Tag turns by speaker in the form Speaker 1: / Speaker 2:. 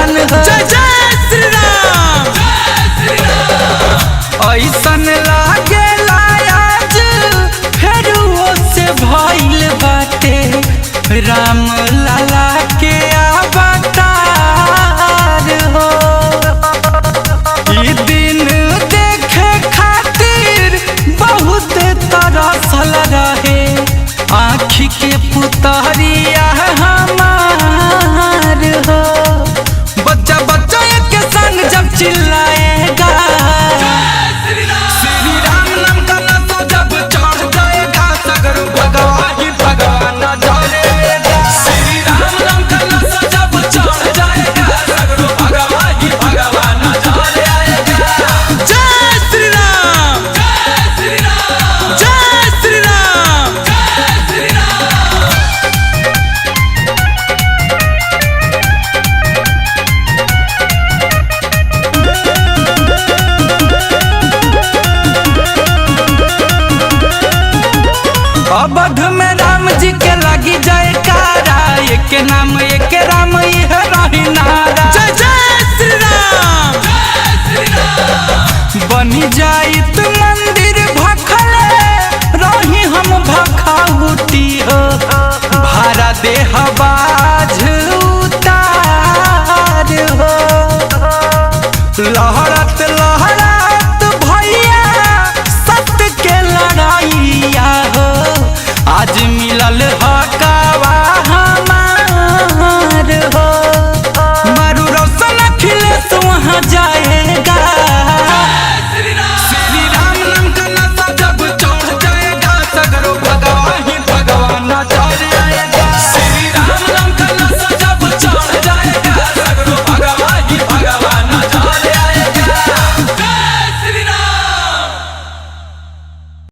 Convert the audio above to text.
Speaker 1: जहान हो।
Speaker 2: जय जय श्री राम,
Speaker 1: ऐसन लागेला आज फेरुओ से भइल बाटे राम लाला के अवतार हो। ई दिन देखे खातिर बहुत तरसल रहे आँखी के पुतरिया हमार हो। बच्चा बच्चा के संग जब चिल्लाएगा श्री राम नाम का नशा जब चढ़ जाएगा सगर भगवान ही भगवान जानेगा। श्री राम नाम का नशा जब चढ़ जाएगा सगर भगवान ही भगवान जानेगा।
Speaker 2: जय श्री राम,
Speaker 1: जय श्री राम,
Speaker 2: जय श्री राम।
Speaker 1: अवध में राम जी के लगी जयकारा एक नाम एक राम यह रही नारा।
Speaker 2: जय जय श्री राम,
Speaker 1: बनी जाइत मंदिर भखले रही हम भखाउती हो। भारा देह बाझ उतार हो। लहरत लहरत भैया सत्य के लड़ाइया हो। आज मिलल